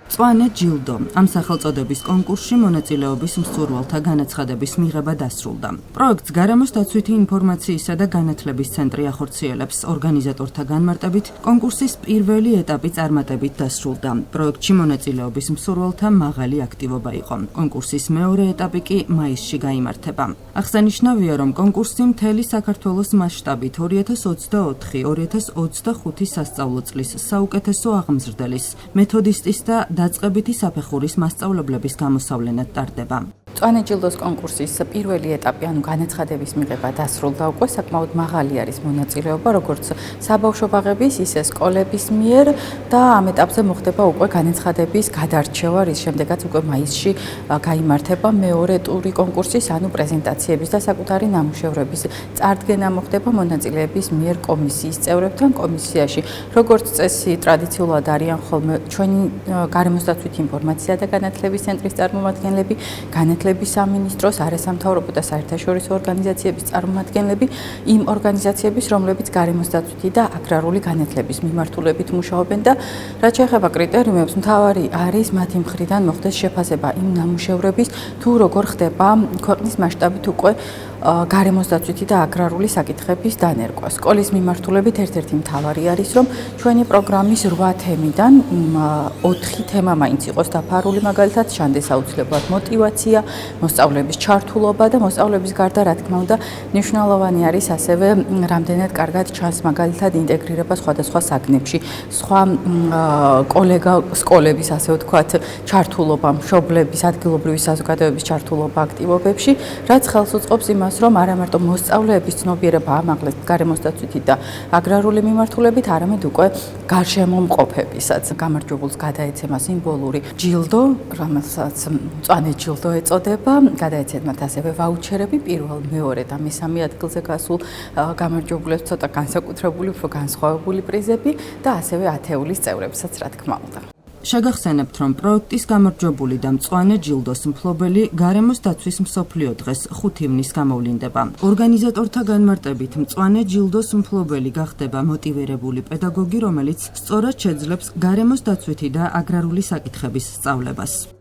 მწვანე ჯილდო. ამ სახელწოდების კონკურსში მონაწილეობის მსურველთა განაცხადების მიღება დასრულდა. პროექტს გარემოს დაცვითი ინფორმაციისა და განათლების ცენტრი ახორციელებს. ორგანიზატორთა განმარტებით, კონკურსის პირველი ეტაპი წარმატებით დასრულდა. პროექტში მონაწილეობის მსურველთა მაღალი აქტივობა იყო. კონკურსის მეორე ეტაპი კი მაისში გაიმართება. აღსანიშნავია, რომ კონკურსი მთელი საქართველოს მასშტაბით 2024-2025 სასწავლო წლის საუკეთესო აღმზრდელის, მეთოდისტის და დაწყებითი საფეხურის მასწავლებლების გამოსავლენად ტარდება. მწვანე ჯილდოს კონკურსის პირველი ეტაპი, ანუ განაცხადების მიღება დასრულდა უკვე, საკმაოდ მაღალი არის მონაწილეობა, როგორც საბავშვო ბაღების, ისე სკოლების მიერ და ამ ეტაპზე მოხდება უკვე განაცხადების გადარჩევა, რის შემდეგაც უკვე მაისში გაიმართება მეორე ტური კონკურსის, ანუ პრეზენტაციების და საკუთარი ნამუშევრების წარდგენა მოხდება მონაწილეების მიერ კომისიის წევრებთან. კომისიაში, როგორც წესი, ტრადიციულად არიან ხოლმე ჩვენი გარემოს დაცვითი ინფორმაცია და განათლების ცენტრის წარმომადგენლები, განათლების სამინისტროს, არასამთავრობო და საერთაშორისო ორგანიზაციების წარმომადგენლები, იმ ორგანიზაციების, რომლებიც გარემოს დაცვითი და აგრარული განათლების მიმართულებით მუშაობენ და რაც შეეხება კრიტერიუმებს, მთავარი არის მათი მხრიდან მოხდეს შეფასება იმ ნამუშევრების, თუ როგორ ხდება ქვეყნის მასშტაბით უკვე გარემოს დაცვითი და აგრარული საკითხების დანერგვა. სკოლის მიმართულებით ერთ-ერთი მთავარი არის, რომ ჩვენი პროგრამის 8 თემიდან 4 თემა მაინც იყოს დაფარული, მაგალითად, შანდეს აუცილებლად мотиваცია, მოსწავლეების ჩართულობა და მოსწავლეების გარდა, რა თქმა უნდა, მნიშვნელოვანი არის ასევე რამდენად კარგად ჩანს მაგალითად ინტეგრირება სხვადასხვა საგნებში, სხვა სკოლების, ასე ვთქვათ, ჩართულობა, მშობლების, ადგილობრივი საზოგადოების ჩართულობა აქტივობებში, რაც ხელს უწყობს იმას, რომ არა მარტო მოსწავლეების ცნობიერება ამაღლეს გარემოს დაცვითი და აგრარული მიმართულებით, არამედ უკვე გარშემომყოფებისაც. გამარჯვებულს გადაეცემა სიმბოლური ჯილდო, რომელსაც მწვანე ჯილდო ეწოდება. გადაეცემათ ასევე ვაუჩერები პირველ, მეორე და მესამე ადგილზე გასულ გამარჯვებულებს ცოტა განსაკუთრებული, უფრო განსხვავებული პრიზები და ასევე ათეულის წევრებსაც, რა თქმა უნდა. შეგახსენებთ, რომ პროექტის გამარჯვებული და მწვანე ჯილდოს მფლობელი გარემოს დაცვის მსოფლიო დღეს 5 ივნის გამოვლინდება. ორგანიზატორთა განმარტებით, მწვანე ჯილდოს მფლობელი გახდება მოტივირებული პედაგოგი, რომელიც სწორად შეძლებს გარემოს დაცვითი და აგრარული საკითხების სწავლებას.